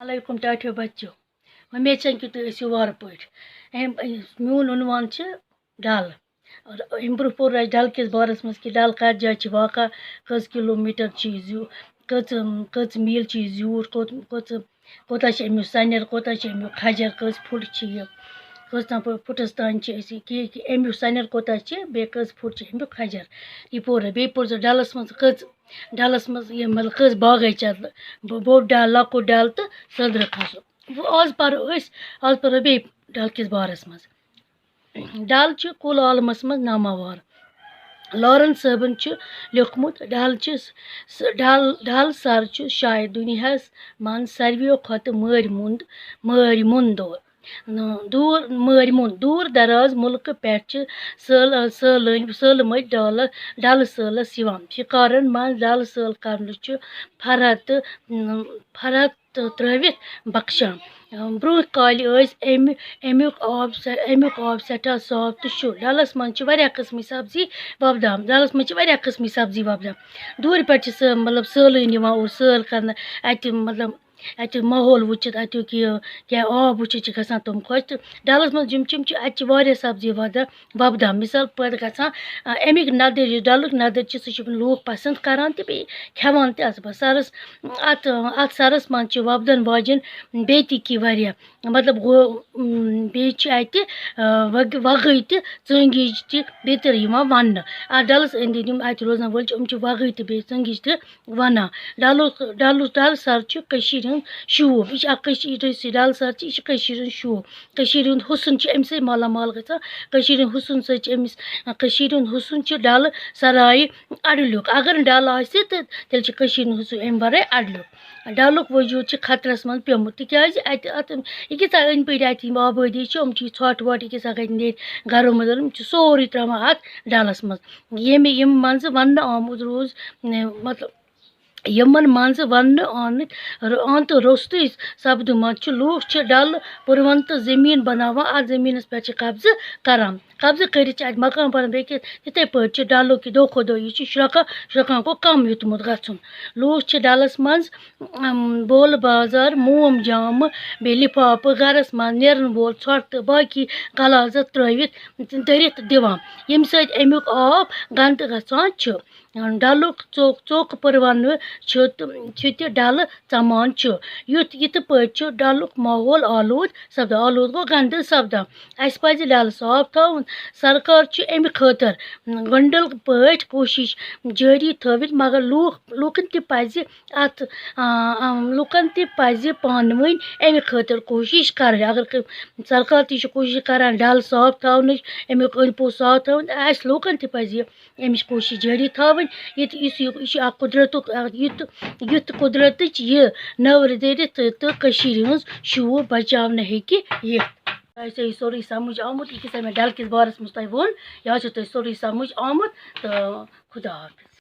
علیکم ٹاٹھیو بچو امید چھن کہ تُہۍ ٲسِو وارٕ پٲٹھۍ میون عنوان چھُ ڈل اور امپروٗ پوٚر اَسہِ ڈل کِس بارس منٛز کہ ڈل کَتھ جایہِ چھِ واقع کٔژ کِلوٗمیٖٹر چھِ یہِ کٔژ میٖل چھِ یہِ زیوٗٹھ کوتاہ چھِ امیُک سنٮ۪ر کوتاہ چھِ امیُک کھجر کٔژ پھٕٹ چھِ یہِ کٔژ تام پھٕٹس تانۍ چھِ أسۍ یہِ امیُک سنٮ۪ر کوتاہ چھِ بیٚیہِ کٔژ پھٕٹ چھِ امیُک کھجر یہِ پوٚر بیٚیہِ پوٚر زِ ڈلس منٛز یہِ مطلب کٔژ باغیچہِ بوٚڑ ڈل لۄکُٹ ڈل تہٕ سٔدرٕ کھسُن آز پرو بیٚیہِ ڈل کِس بارس منٛز ڈل چھُ کُل عالمس منٛز ناماوار لارنس صٲبن چھُ لیوٗکھمُت ڈل سر چھُ شاید دُنیاہس منٛز ساروِیو کھۄتہٕ مٲرۍ مُنٛد دوٗر دراز مُلکہٕ پٮ۪ٹھ چھِ سٲلہٕ مٔتۍ ڈلہٕ سٲلس یِوان شِکارن منٛز ڈلہٕ سٲل کرنہٕ چھُ فرحت ترٲوِتھ بخشان برونٛہہ کالہِ ٲسۍ امیُک آب سٮ۪ٹھاہ صاف تہٕ شُر ڈلس منٛز چھِ واریاہ قٕسمٕچ سبزی وۄپدان دوٗرِ پٮ۪ٹھ چھِ مطلب سٲلٲنۍ یِوان اور سٲل کرنہٕ اَتہِ ماحول وٕچھِتھ اَتیُک یہِ کیٛاہ آب وٕچھِتھ چھِ گژھان تِم خۄش تہٕ ڈلس منٛز یِم چھِ اَتہِ چھِ واریاہ سبزی وۄپدان مِثال پٲٹھۍ گژھان اَمِکۍ نَدٕرۍ یُس ڈلُک نَدٕرۍ چھِ سُہ چھِ لوٗکھ پسنٛد کران تہٕ بیٚیہِ کھٮ۪وان تہِ اَصٕل پٲٹھۍ اَتھ سرس منٛز چھِ وۄپدن واجٮ۪ن بیٚیہِ تہِ کینٛہہ واریاہ مطلب بیٚیہِ چھِ اَتہِ وغٲے تہِ ژٲنٛگِج تہِ بیترِ یِوان وَننہٕ اَتھ ڈلس أنٛدۍ أنٛدۍ یِم اَتہِ روزان وٲلۍ چھِ یِم چھِ وغٲے تہِ بیٚیہِ ژٲنٛگِج تہِ وَنان ڈل سر چھُ کٔشیٖرِ ہُنٛد شوٗب یہِ چھِ اکھ یُس یہِ ڈل سر چھِ یہِ چھِ کٔشیٖرِ ہُنٛد شوٗب کٔشیٖرِ ہُنٛد حُسُن چھُ اَمہِ سۭتۍ مالا مال گژھان کٔشیٖرِ ہُنٛد حُسُن سۭتۍ چھِ کٔشیٖرِ ہُنٛد حُسُن چھُ ڈلہٕ سرایہِ اَڈٕلیُک اگر نہٕ ڈل آسہِ تہٕ تیٚلہِ چھِ کٔشیٖرِ ہُنٛد حُسُن اَمہِ ورٲے اَڈٕلیُک ڈلُک وجوٗد چھُ خطرس منٛز پیومُت تِکیازِ یہِ کۭژاہ أنٛدۍ پٔکۍ اَتہِ یِم آبٲدی چھِ یِم چھِ یہِ ژھۄٹھ وۄٹھ یہِ کۭژاہ گژھِ نیرِ گرو منٛز یِم چھِ سورُے تراوان اَتھ ڈلس منٛز یِمن منٛزٕ وننہٕ آمتہٕ روٚستُے سپدٕ منٛز چھِ لوٗکھ چھِ ڈلہٕ پُرون تہٕ زٔمیٖن بناوان اَتھ زٔمیٖنس پٮ۪ٹھ چھِ قبضہٕ کٔرِتھ چھِ اَتہِ مکان بنان بیٚیہِ تِتھٕے پٲٹھۍ چھِ ڈلُک یہِ دۄہ کھۄتہٕ دۄہ یہِ چھُ شرٛۄکان گوٚو کم یوٚتمُت گژھُن لوٗکھ چھِ ڈلس منٛز بولہٕ بازار موم جامہٕ بیٚیہِ لِفافہٕ گرس منٛز نیرن وول ژھۄٹھ تہٕ باقٕے غلازت ترٲوِتھ دٔرِتھ دِوان ییٚمہِ سۭتۍ امیُک آب گنٛدٕ گژھان چھُ ڈلُک ژوٚک پٔرونہٕ چھُ تہِ ڈلہٕ ژمان چھُ یِتھ پٲٹھۍ چھُ ڈلُک ماحول آلوٗد گوٚو گنٛدٕ سپدان اَسہِ پزِ ڈل صاف تھاوُن سرکار چھُ امہِ خٲطرٕ گنڈل پٲٹھۍ کوٗشش جٲری تھٲوِتھ مگر لوٗکن تہِ پزِ پانہٕ ؤنۍ امہِ خٲطرٕ کوٗشش کرٕنۍ اگر سرکار تہِ چھِ کوٗشش کران ڈل صاف تھاونٕچ امیُک أنٛدۍ پوٚک صاف تھاوُن اَسہِ لوٗکن تہِ پزِ امِچ کوٗشش جٲری تھاوٕنۍ یہِ چھُ اکھ یُتھ قُدرتٕچ یہِ نٔوٕر دٔرِتھ تہٕ کٔشیٖرِ ہٕنٛز شوٗب بچاونہٕ ہیٚکہِ یِتھ تۄہہِ چھُ یہِ سورُے سمجھ آمُت یہِ کیٛاہ سا مےٚ ڈل کِس بارس منٛز تۄہہِ ووٚن یہِ حظ چھُ تۄہہِ سورُے سمجھ آمُت تہٕ خدا حافظ